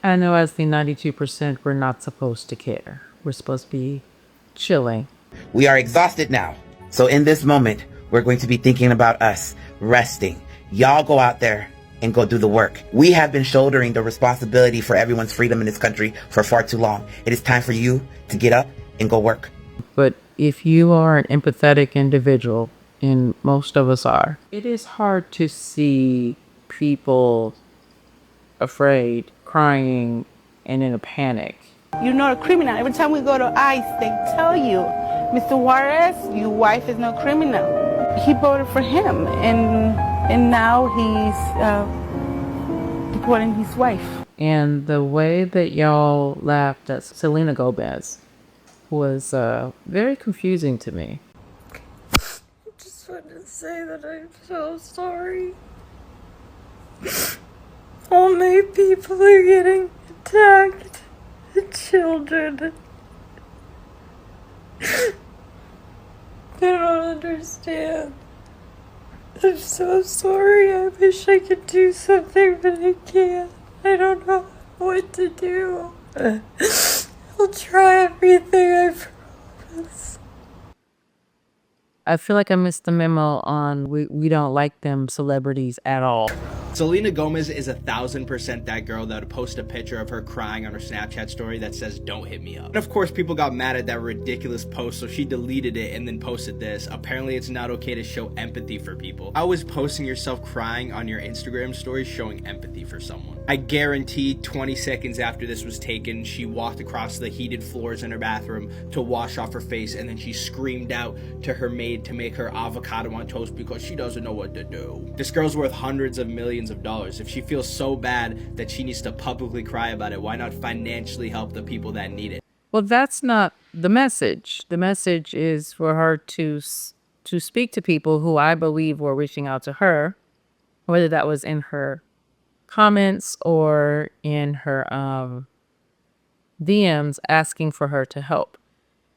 I know as the 92%, we're not supposed to care. We're supposed to be chilling. We are exhausted now. So in this moment, we're going to be thinking about us, resting. Y'all go out there and go do the work. We have been shouldering the responsibility for everyone's freedom in this country for far too long. It is time for you to get up and go work. But if you are an empathetic individual, and most of us are, it is hard to see people afraid, crying, and in a panic. You're not a criminal. Every time we go to ICE, they tell you, Mr. Juarez, your wife is no criminal. He voted for him, and now he's deporting his wife. And the way that y'all laughed at Selena Gomez was very confusing to me. I just wanted to say that I'm so sorry. All my people are getting attacked. The children. They don't understand. I'm so sorry. I wish I could do something, but I can't. I don't know what to do. I'll try everything, I promise. I feel like I missed the memo on we don't like them celebrities at all. Selena Gomez is 1,000% that girl that would post a picture of her crying on her Snapchat story that says, "Don't hit me up." And of course, people got mad at that ridiculous post, so she deleted it and then posted this. Apparently, it's not okay to show empathy for people. How is posting yourself crying on your Instagram story showing empathy for someone? I guarantee 20 seconds after this was taken, she walked across the heated floors in her bathroom to wash off her face, and then she screamed out to her maid to make her avocado on toast because she doesn't know what to do. This girl's worth hundreds of millions of dollars. If she feels so bad that she needs to publicly cry about it, why not financially help the people that need it? Well, that's not the message. The message is for her to speak to people who I believe were reaching out to her, whether that was in her comments or in her DMs asking for her to help.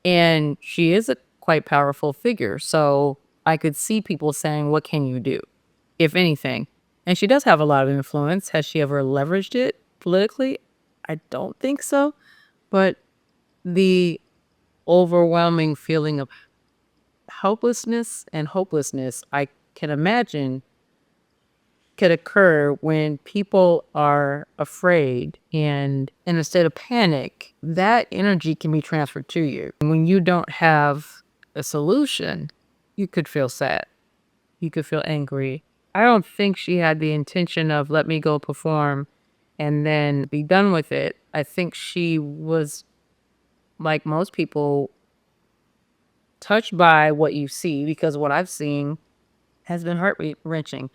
And she is a quite powerful figure. So I could see people saying, what can you do, if anything? And she does have a lot of influence. Has she ever leveraged it politically? I don't think so. But the overwhelming feeling of helplessness and hopelessness, I can imagine, could occur when people are afraid and in a state of panic. That energy can be transferred to you. When you don't have a solution, you could feel sad. You could feel angry. I don't think she had the intention of let me go perform and then be done with it. I think she was, like most people, touched by what you see, because what I've seen has been heart-wrenching.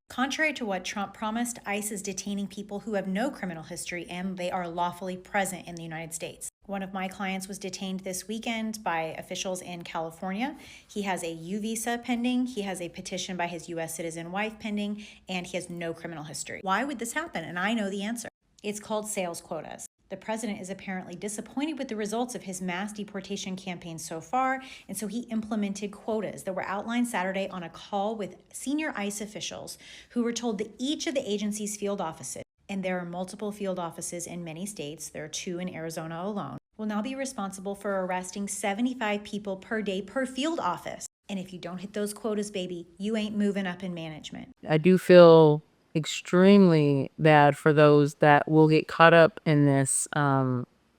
Contrary to what Trump promised, ICE is detaining people who have no criminal history and they are lawfully present in the United States. One of my clients was detained this weekend by officials in California. He has a U visa pending, he has a petition by his U.S. citizen wife pending, and he has no criminal history. Why would this happen? And I know the answer. It's called sales quotas. The president is apparently disappointed with the results of his mass deportation campaign so far, and so he implemented quotas that were outlined Saturday on a call with senior ICE officials who were told that each of the agency's field offices, and there are multiple field offices in many states, there are 2 in Arizona alone, will now be responsible for arresting 75 people per day per field office. And if you don't hit those quotas, baby, you ain't moving up in management. I do feel extremely bad for those that will get caught up in this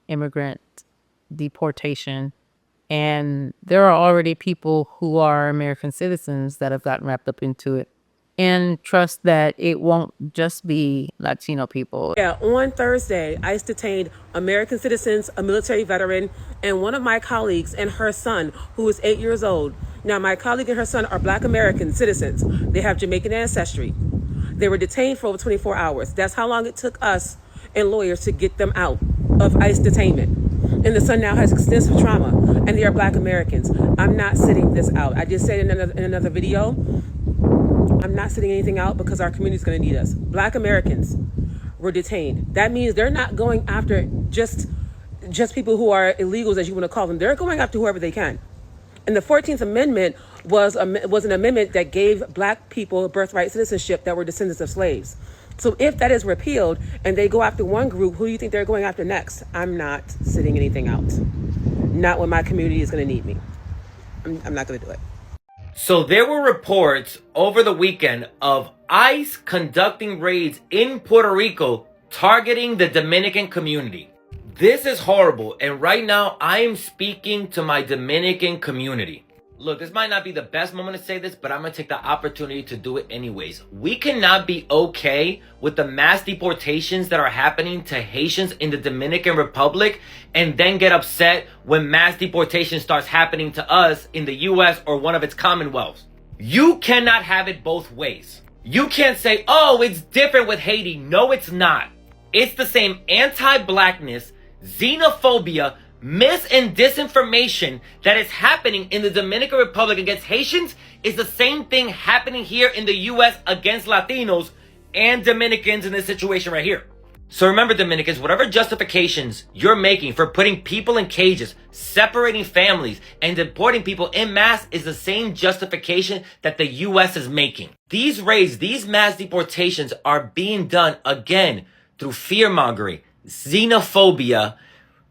immigrant deportation. And there are already people who are American citizens that have gotten wrapped up into it. And trust that it won't just be Latino people. Yeah, on Thursday, ICE detained American citizens, a military veteran, and one of my colleagues and her son, who is 8 years old. Now, my colleague and her son are Black American citizens. They have Jamaican ancestry. They were detained for over 24 hours. That's how long it took us and lawyers to get them out of ICE detainment. And the son now has extensive trauma, and they are Black Americans. I'm not sitting this out. I just said in another video, I'm not sitting anything out because our community is going to need us. Black Americans were detained. That means they're not going after just people who are illegals, as you want to call them. They're going after whoever they can. And the 14th Amendment was an amendment that gave Black people birthright citizenship that were descendants of slaves. So if that is repealed and they go after one group, who do you think they're going after next? I'm not sitting anything out. Not when my community is going to need me. I'm not going to do it. So there were reports over the weekend of ICE conducting raids in Puerto Rico targeting the Dominican community. This is horrible, and right now I am speaking to my Dominican community. Look, this might not be the best moment to say this, but I'm going to take the opportunity to do it anyways. We cannot be okay with the mass deportations that are happening to Haitians in the Dominican Republic and then get upset when mass deportation starts happening to us in the US or one of its commonwealths. You cannot have it both ways. You can't say, oh, it's different with Haiti. No, it's not. It's the same anti-blackness, xenophobia, mis and disinformation that is happening in the Dominican Republic against Haitians is the same thing happening here in the US against Latinos and Dominicans in this situation right here. So remember, Dominicans, whatever justifications you're making for putting people in cages, separating families, and deporting people en masse is the same justification that the US is making. These raids, these mass deportations are being done again through fear-mongering, xenophobia,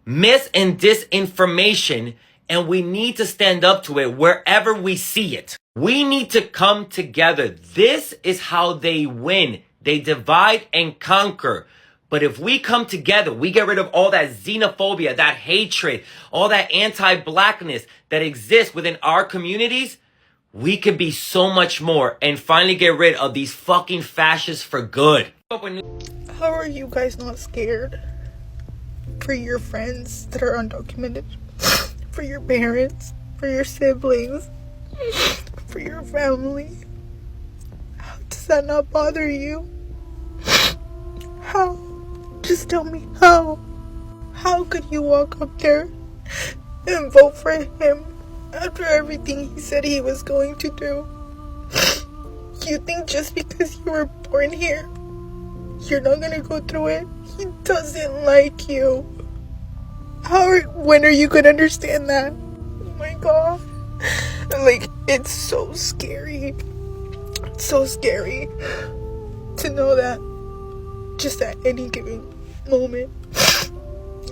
mis and disinformation, and we need to stand up to it wherever we see it. We need to come together. This is how they win. They divide and conquer. But if we come together, we get rid of all that xenophobia, that hatred, all that anti-blackness that exists within our communities, we could be so much more and finally get rid of these fucking fascists for good. How are you guys not scared? For your friends that are undocumented, for your parents, for your siblings, for your family. How does that not bother you? How? Just tell me how. How could you walk up there and vote for him after everything he said he was going to do? You think just because you were born here, you're not gonna go through it? He doesn't like you. When are you gonna understand that? Oh my god. Like, it's so scary. It's so scary to know that just at any given moment,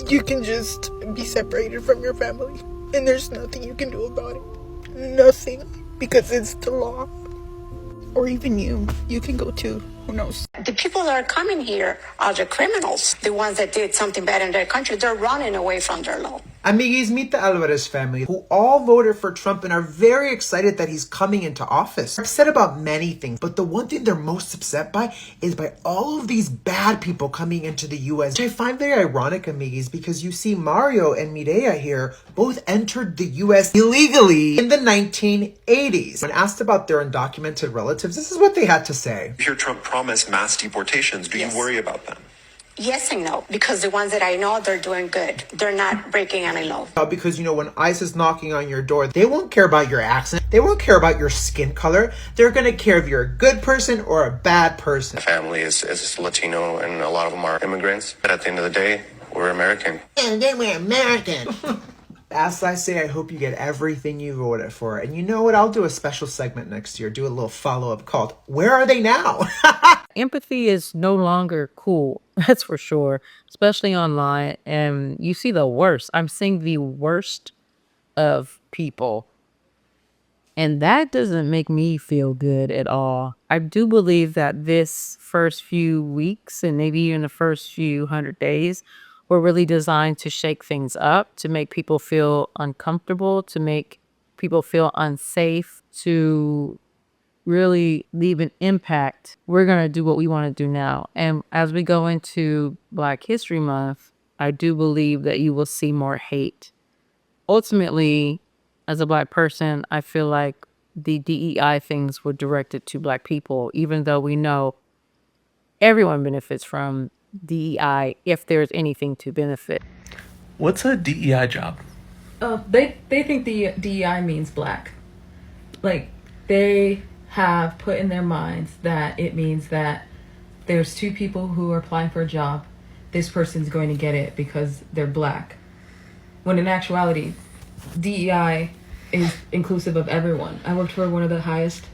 you can just be separated from your family. And there's nothing you can do about it. Nothing. Because it's the law. Or even you can go too. Who knows? The people that are coming here are the criminals. The ones that did something bad in their country, they're running away from their law. Amiguis, meet the Alvarez family, who all voted for Trump and are very excited that he's coming into office. They're upset about many things, but the one thing they're most upset by is by all of these bad people coming into the U.S., which I find very ironic, amiguis, because you see Mario and Mireya here both entered the U.S. illegally in the 1980s. When asked about their undocumented relatives, this is what they had to say. You hear Trump promise mass deportations. Do you worry about them? Yes and no, because the ones that I know, they're doing good. They're not breaking any law. Because, when ICE is knocking on your door, they won't care about your accent. They won't care about your skin color. They're going to care if you're a good person or a bad person. The family is Latino, and a lot of them are immigrants. But at the end of the day, we're American. And then we're American. As I say, I hope you get everything you voted for. And you know what? I'll do a special segment next year. Do a little follow-up called, Where Are They Now? Empathy is no longer cool. That's for sure. Especially online. And you see the worst. I'm seeing the worst of people. And that doesn't make me feel good at all. I do believe that this first few weeks and maybe even the first few 100 days were really designed to shake things up, to make people feel uncomfortable, to make people feel unsafe, to really leave an impact. We're going to do what we want to do now. And as we go into Black History Month, I do believe that you will see more hate. Ultimately, as a Black person, I feel like the DEI things were directed to Black people, even though we know everyone benefits from DEI if there's anything to benefit. What's a DEI job? They think the DEI means Black. Like, they have put in their minds that it means that there's two people who are applying for a job. This person's going to get it because they're Black. When in actuality, DEI is inclusive of everyone. I worked for one of the highest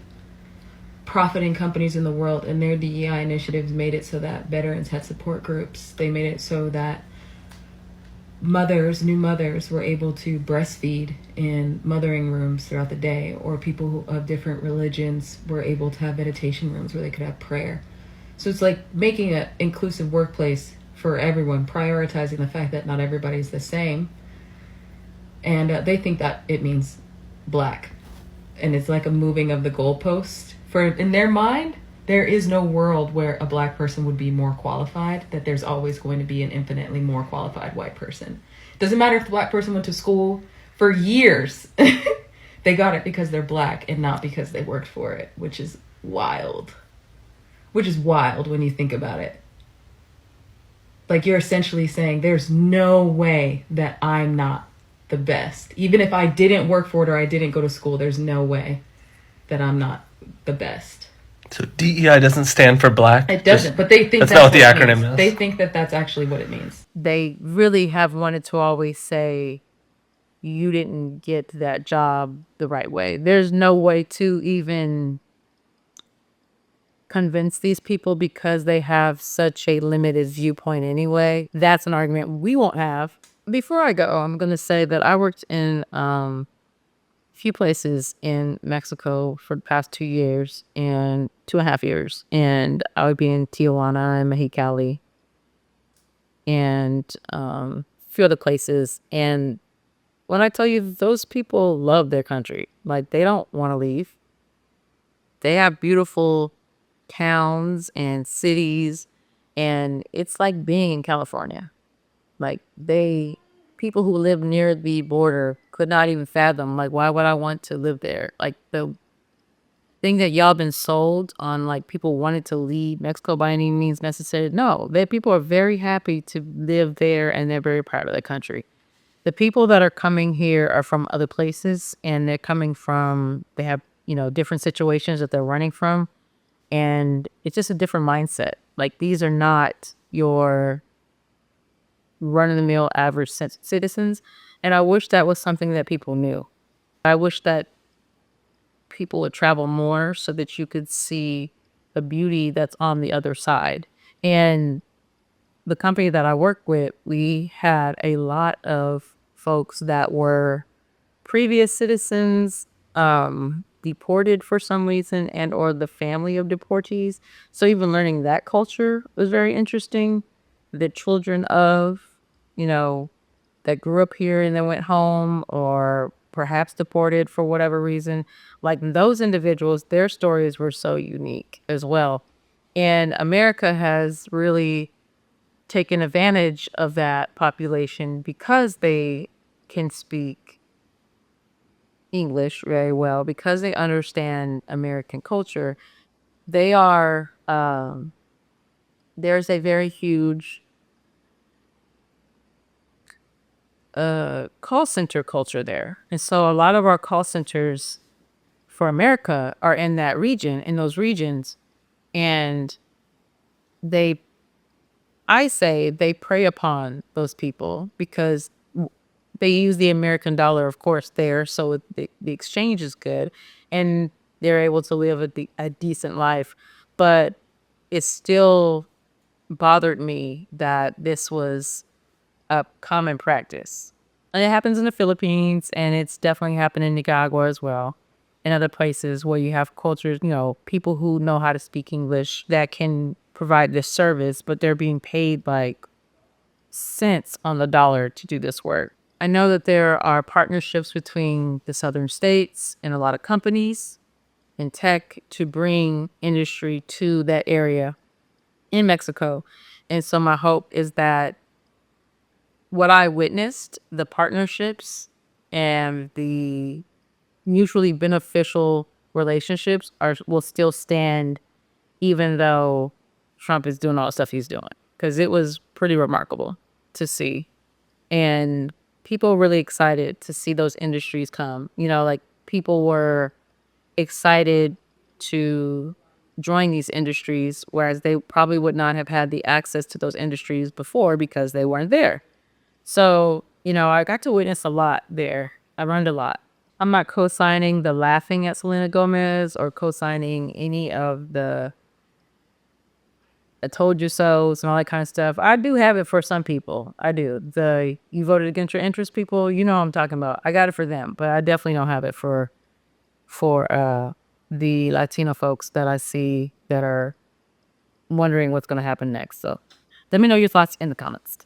profiting companies in the world, and their DEI initiatives made it so that veterans had support groups. They made it so that new mothers were able to breastfeed in mothering rooms throughout the day, or people of different religions were able to have meditation rooms where they could have prayer. So it's like making an inclusive workplace for everyone, prioritizing the fact that not everybody's the same. And they think that it means black. And it's like a moving of the goalpost. In their mind, there is no world where a black person would be more qualified, that there's always going to be an infinitely more qualified white person. Doesn't matter if the black person went to school for years. They got it because they're black and not because they worked for it, which is wild. Which is wild when you think about it. Like, you're essentially saying there's no way that I'm not the best. Even if I didn't work for it or I didn't go to school, there's no way that I'm not the best. So DEI doesn't stand for black? It doesn't, but they think that's not what the acronym is. They think that that's actually what it means. They really have wanted to always say, you didn't get that job the right way. There's no way to even convince these people because they have such a limited viewpoint anyway. That's an argument we won't have. Before I go, I'm going to say that I worked in a few places in Mexico for the past 2 years and 2.5 years. And I would be in Tijuana and Mexicali and a few other places. And when I tell you, those people love their country. Like, they don't want to leave. They have beautiful towns and cities, and it's like being in California. Like, people who live near the border could not even fathom, like, why would I want to live there? Like, the thing that y'all been sold on, like, people wanted to leave Mexico by any means necessary. No, people are very happy to live there, and they're very proud of their country. The people that are coming here are from other places, and they have, different situations that they're running from. And it's just a different mindset. Like, these are not your run-of-the-mill average citizens. And I wish that was something that people knew. I wish that people would travel more so that you could see the beauty that's on the other side. And the company that I work with, we had a lot of folks that were previous citizens, deported for some reason, and or the family of deportees. So even learning that culture was very interesting. The children of, that grew up here and then went home, or perhaps deported for whatever reason. Like, those individuals, their stories were so unique as well. And America has really taken advantage of that population because they can speak English very well, because they understand American culture. There's a very huge call center culture there. And so a lot of our call centers for America are in those regions. And I say they prey upon those people because they use the American dollar, of course, there. So the exchange is good and they're able to live a decent life. But it still bothered me that this was a common practice. And it happens in the Philippines, and it's definitely happened in Nicaragua as well, and other places where you have cultures, people who know how to speak English that can provide this service, but they're being paid like cents on the dollar to do this work. I know that there are partnerships between the southern states and a lot of companies in tech to bring industry to that area in Mexico. And so my hope is that what I witnessed, the partnerships and the mutually beneficial relationships will still stand, even though Trump is doing all the stuff he's doing, because it was pretty remarkable to see. And people really excited to see those industries come. Like, people were excited to join these industries, whereas they probably would not have had the access to those industries before because they weren't there. So, I got to witness a lot there. I learned a lot. I'm not co-signing the laughing at Selena Gomez or co-signing any of the I told you so and all that kind of stuff. I do have it for some people. I do. The you voted against your interest people, you know what I'm talking about. I got it for them, but I definitely don't have it for the Latino folks that I see that are wondering what's going to happen next. So let me know your thoughts in the comments.